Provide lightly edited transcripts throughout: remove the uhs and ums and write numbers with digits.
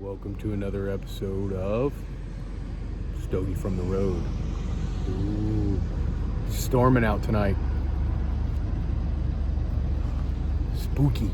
Welcome to another episode of Stogie from the Road. Ooh, storming out tonight. Spooky.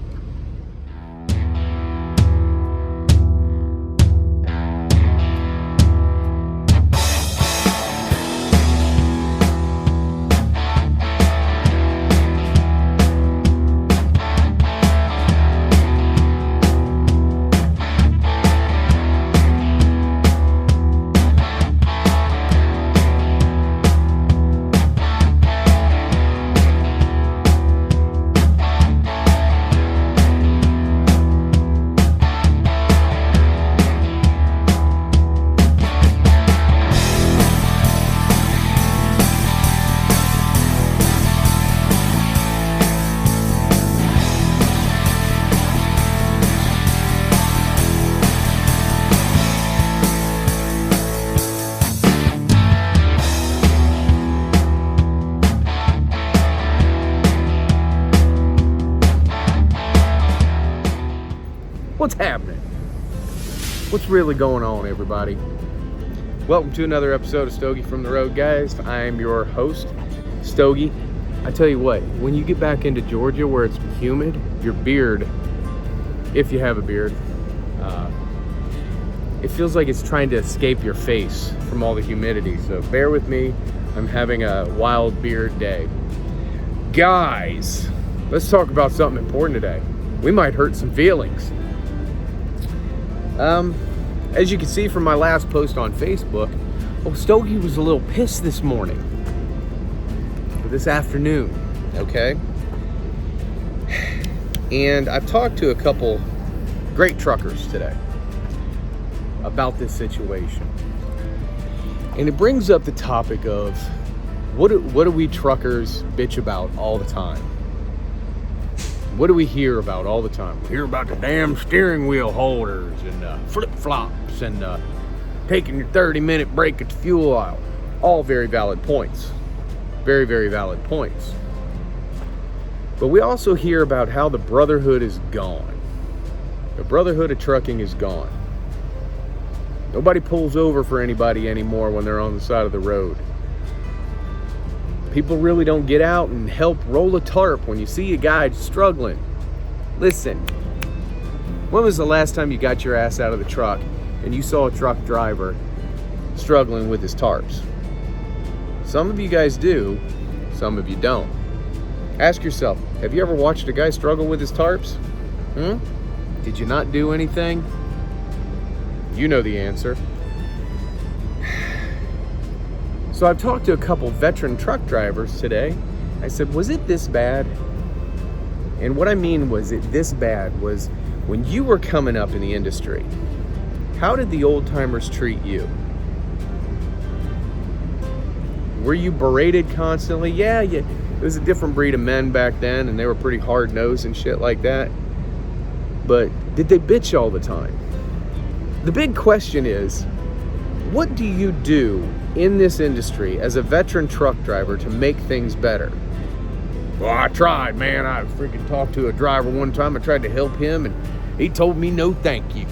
What's happening? What's really going on, everybody? Welcome to another episode of Stogie from the Road, guys. I am your host, Stogie. I tell you what, when you get back into Georgia where it's humid, your beard, if you have a beard, it feels like it's trying to escape your face from all the humidity. So bear with me. I'm having a wild beard day. Guys, let's talk about something important today. We might hurt some feelings. As you can see from my last post on Facebook, Stogie was a little pissed this morning, or this afternoon, okay? And I've talked to a couple great truckers today about this situation. And it brings up the topic of what do we truckers bitch about all the time? What do we hear about all the time? We hear about the damn steering wheel holders and flip-flops and taking your 30-minute break at the fuel aisle. All very valid points. Very, very valid points. But we also hear about how the brotherhood is gone. The brotherhood of trucking is gone. Nobody pulls over for anybody anymore when they're on the side of the road. People really don't get out and help roll a tarp when you see a guy struggling. Listen, when was the last time you got your ass out of the truck and you saw a truck driver struggling with his tarps? Some of you guys do, some of you don't. Ask yourself, have you ever watched a guy struggle with his tarps? Did you not do anything? You know the answer. So I've talked to a couple veteran truck drivers today. I said, was it this bad? And what I mean was it this bad was when you were coming up in the industry, how did the old timers treat you? Were you berated constantly? Yeah, it was a different breed of men back then and they were pretty hard nosed and shit like that. But did they bitch all the time? The big question is, what do you do in this industry as a veteran truck driver to make things better? Well, I tried, man. I freaking talked to a driver one time. I tried to help him, and he told me no thank you.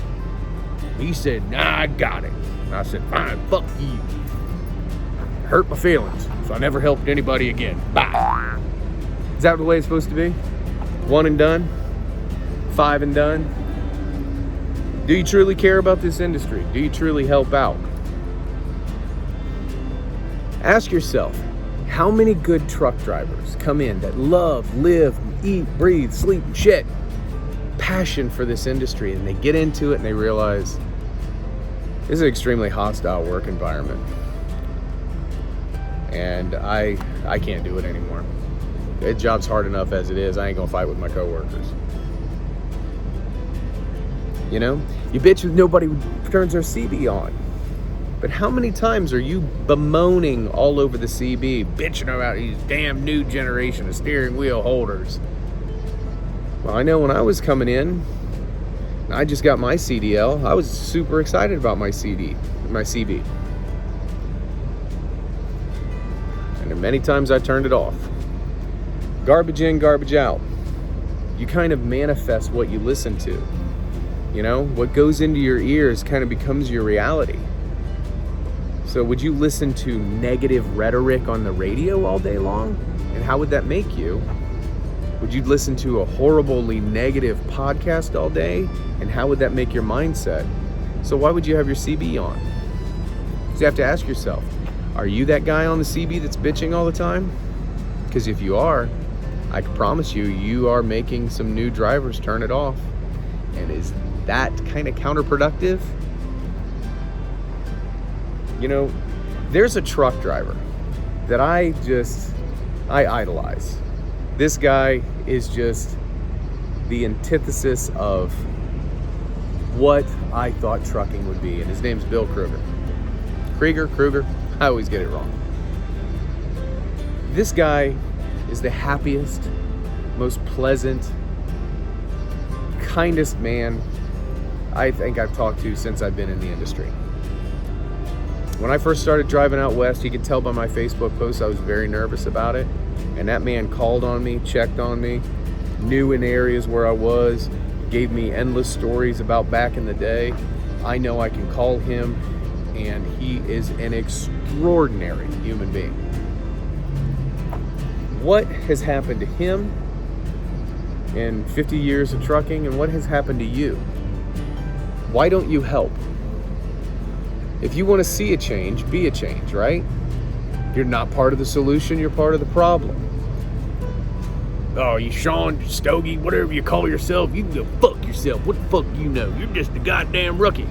He said, nah, I got it. And I said, fine, fuck you. Hurt my feelings, so I never helped anybody again. Bye. Is that the way it's supposed to be? One and done? Five and done? Do you truly care about this industry? Do you truly help out? Ask yourself, how many good truck drivers come in that love, live, eat, breathe, sleep, shit, passion for this industry, and they get into it and they realize this is an extremely hostile work environment. And I can't do it anymore. The job's hard enough as it is. I ain't gonna fight with my coworkers. You know, you bitch with nobody who turns their CB on. But how many times are you bemoaning all over the CB, bitching about these damn new generation of steering wheel holders? Well, I know when I was coming in, I just got my CDL. I was super excited about my CB. And many times I turned it off. Garbage in, garbage out. You kind of manifest what you listen to. You know, what goes into your ears kind of becomes your reality. So would you listen to negative rhetoric on the radio all day long? And how would that make you? Would you listen to a horribly negative podcast all day? And how would that make your mindset? So why would you have your CB on? So you have to ask yourself, are you that guy on the CB that's bitching all the time? Because if you are, I can promise you, you are making some new drivers turn it off. And is that kind of counterproductive? You know, there's a truck driver that I idolize. This guy is just the antithesis of what I thought trucking would be, and his name's Bill Kruger, I always get it wrong. This guy is the happiest, most pleasant, kindest man I think I've talked to since I've been in the industry. When I first started driving out west, you could tell by my Facebook posts I was very nervous about it. And that man called on me, checked on me, knew in areas where I was, gave me endless stories about back in the day. I know I can call him, and he is an extraordinary human being. What has happened to him in 50 years of trucking, and what has happened to you? Why don't you help? If you want to see a change, be a change, right? You're not part of the solution, you're part of the problem. Oh, you Sean, Stogie, whatever you call yourself, you can go fuck yourself. What the fuck do you know? You're just a goddamn rookie.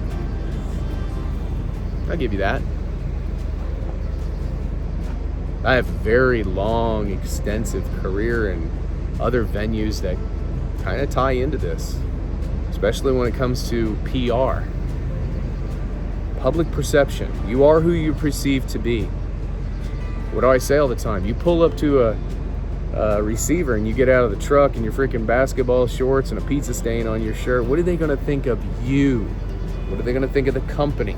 I'll give you that. I have a very long, extensive career in other venues that kind of tie into this, especially when it comes to PR. Public perception. You are who you perceive to be. What do I say all the time? You pull up to a receiver and you get out of the truck in your freaking basketball shorts and a pizza stain on your shirt. What are they going to think of you? What are they going to think of the company?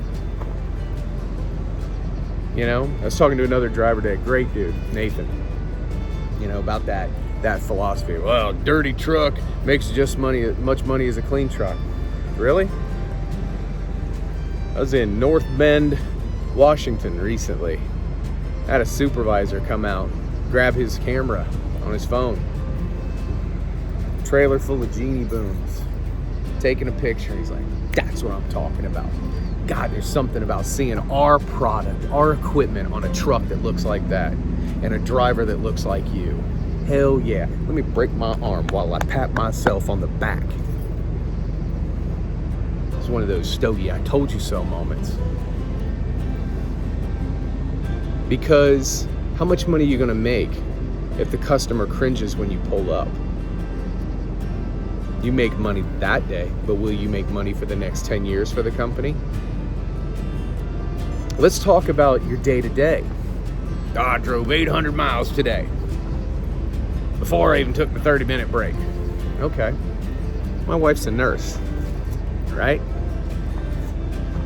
You know, I was talking to another driver today, great dude, Nathan, you know, about that philosophy. Well, dirty truck makes just much money as a clean truck. Really? I was in North Bend, Washington recently. I had a supervisor come out, grab his camera on his phone. Trailer full of genie booms. Taking a picture. He's like, that's what I'm talking about. God, there's something about seeing our product, our equipment on a truck that looks like that, and a driver that looks like you. Hell yeah. Let me break my arm while I pat myself on the back. It's one of those Stogie, I told you so moments. Because how much money are you going to make if the customer cringes when you pull up? You make money that day, but will you make money for the next 10 years for the company? Let's talk about your day-to-day. I drove 800 miles today before I even took the 30-minute break. Okay. My wife's a nurse, right?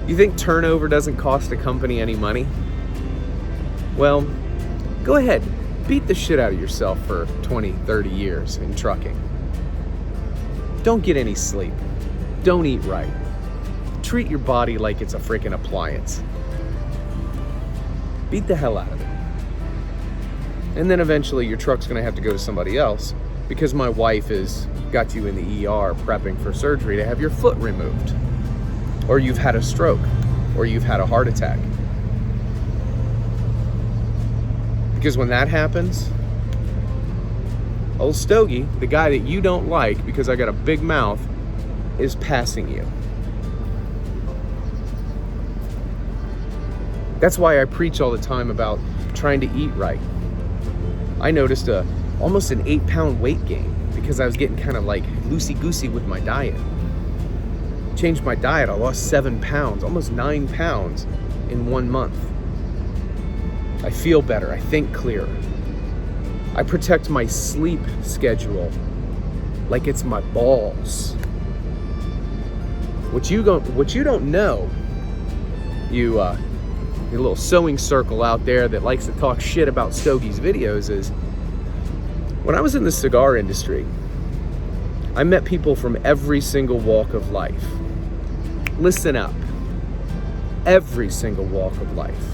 You think turnover doesn't cost a company any money? Well, go ahead. Beat the shit out of yourself for 20, 30 years in trucking. Don't get any sleep. Don't eat right. Treat your body like it's a freaking appliance. Beat the hell out of it. And then eventually your truck's gonna have to go to somebody else because my wife has got you in the ER prepping for surgery to have your foot removed. Or you've had a stroke, or you've had a heart attack. Because when that happens, old Stogie, the guy that you don't like because I got a big mouth, is passing you. That's why I preach all the time about trying to eat right. I noticed almost an 8-pound weight gain because I was getting kind of like loosey-goosey with my diet. Changed my diet, I lost 7 pounds, almost 9 pounds in 1 month. I feel better, I think clearer. I protect my sleep schedule like it's my balls. What you don't know, you little sewing circle out there that likes to talk shit about Stogie's videos, is when I was in the cigar industry, I met people from every single walk of life. Listen up. Every single walk of life,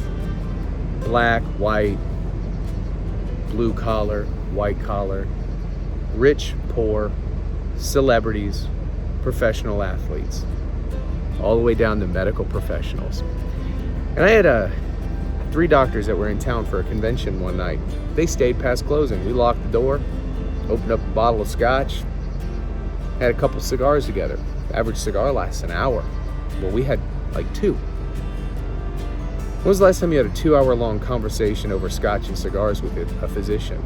black, white, blue collar, white collar, rich, poor, celebrities, professional athletes, all the way down to medical professionals. And I had 3 doctors that were in town for a convention one night. They stayed past closing. We locked the door, opened up a bottle of scotch, had a couple cigars together. Average cigar lasts an hour. Well, we had like 2. When was the last time you had a 2-hour-long conversation over scotch and cigars with a physician?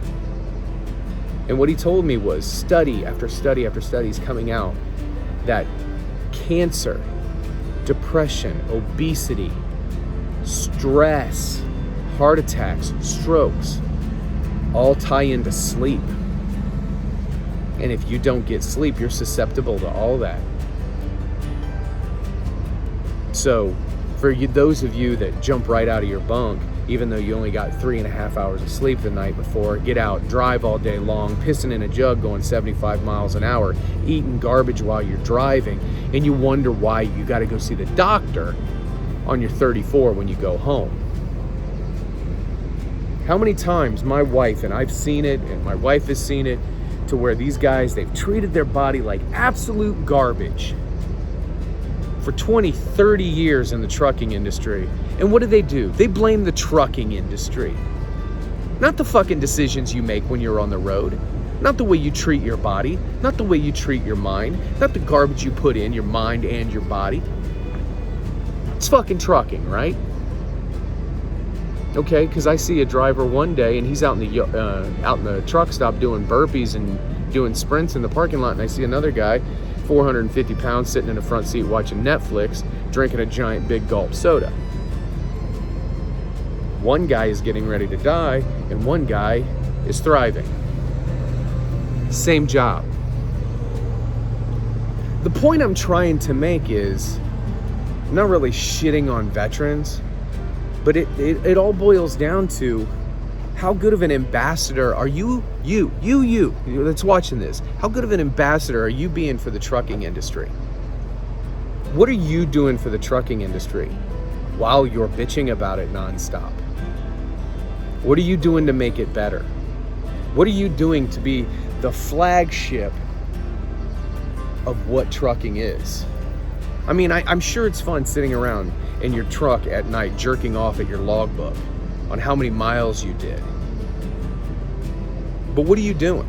And what he told me was study after study after study is coming out that cancer, depression, obesity, stress, heart attacks, strokes, all tie into sleep. And if you don't get sleep, you're susceptible to all that. So for you, those of you that jump right out of your bunk, even though you only got 3.5 hours of sleep the night before, get out, drive all day long, pissing in a jug going 75 miles an hour, eating garbage while you're driving, and you wonder why you got to go see the doctor on your 34 when you go home. How many times my wife, and I've seen it, and my wife has seen it, to where these guys, they've treated their body like absolute garbage for 20, 30 years in the trucking industry. And what do? They blame the trucking industry. Not the fucking decisions you make when you're on the road. Not the way you treat your body. Not the way you treat your mind. Not the garbage you put in your mind and your body. It's fucking trucking, right? Okay, because I see a driver one day and he's out in the truck stop doing burpees and doing sprints in the parking lot, and I see another guy, 450 pounds, sitting in the front seat watching Netflix, drinking a giant big gulp soda. One guy is getting ready to die, and one guy is thriving. Same job. The point I'm trying to make is, I'm not really shitting on veterans, but it all boils down to how good of an ambassador are you that's watching this, how good of an ambassador are you being for the trucking industry? What are you doing for the trucking industry while you're bitching about it nonstop? What are you doing to make it better? What are you doing to be the flagship of what trucking is? I mean, I'm sure it's fun sitting around in your truck at night jerking off at your logbook on how many miles you did. But what are you doing?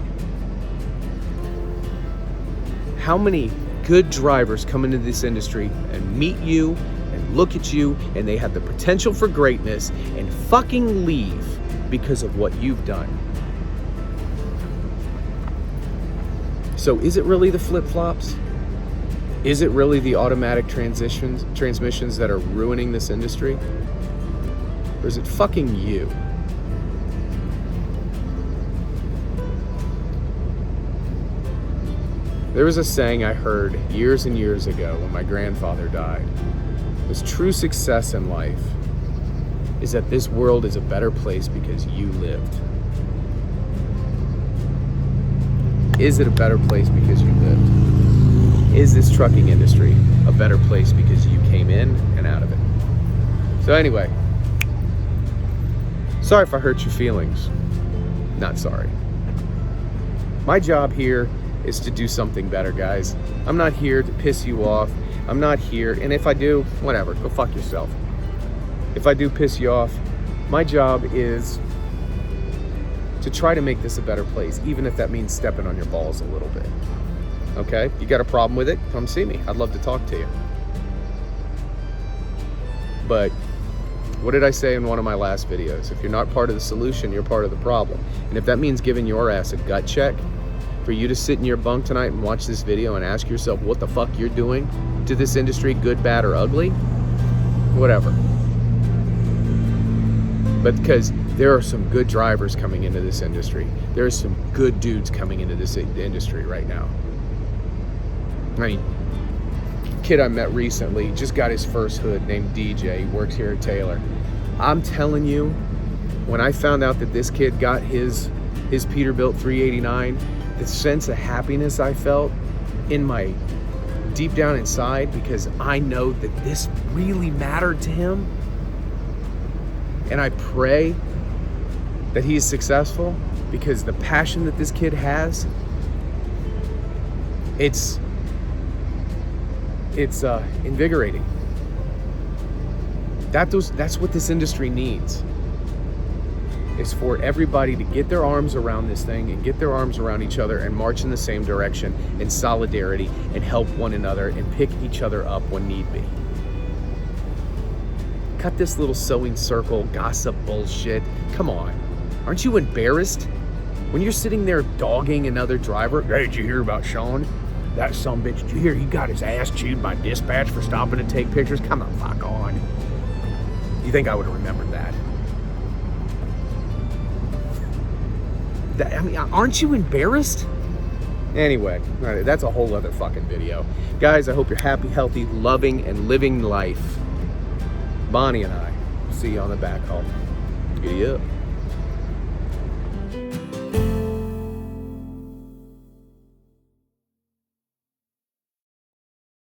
How many good drivers come into this industry and meet you and look at you and they have the potential for greatness and fucking leave because of what you've done? So is it really the flip-flops? Is it really the automatic transmissions that are ruining this industry? Or is it fucking you? There was a saying I heard years and years ago when my grandfather died. This true success in life is that this world is a better place because you lived. Is it a better place because you lived? Is this trucking industry a better place because you came in and out of it? So anyway, sorry if I hurt your feelings. Not sorry. My job here is to do something better, guys. I'm not here to piss you off. I'm not here, and if I do, whatever, go fuck yourself. If I do piss you off, my job is to try to make this a better place, even if that means stepping on your balls a little bit. Okay? You got a problem with it? Come see me. I'd love to talk to you. But what did I say in one of my last videos? If you're not part of the solution, you're part of the problem. And if that means giving your ass a gut check for you to sit in your bunk tonight and watch this video and ask yourself what the fuck you're doing to this industry, good, bad, or ugly, whatever. But because there are some good drivers coming into this industry. There are some good dudes coming into this industry right now. I mean, kid I met recently just got his first hood, named DJ. He works here at Taylor. I'm telling you, when I found out that this kid got his Peterbilt 389, the sense of happiness I felt in my deep down inside, because I know that this really mattered to him. And I pray that he is successful, because the passion that this kid has, it's invigorating. That's what this industry needs, is for everybody to get their arms around this thing and get their arms around each other and march in the same direction in solidarity and help one another and pick each other up when need be. Cut this little sewing circle gossip bullshit. Come on. Aren't you embarrassed when you're sitting there dogging another driver? Hey, did you hear about Sean? That sumbitch, did you hear he got his ass chewed by dispatch for stopping to take pictures? Come on, fuck on. You think I would have remembered that? I mean, aren't you embarrassed? Anyway, that's a whole other fucking video. Guys, I hope you're happy, healthy, loving, and living life. Bonnie and I. See you on the back home. Giddy up.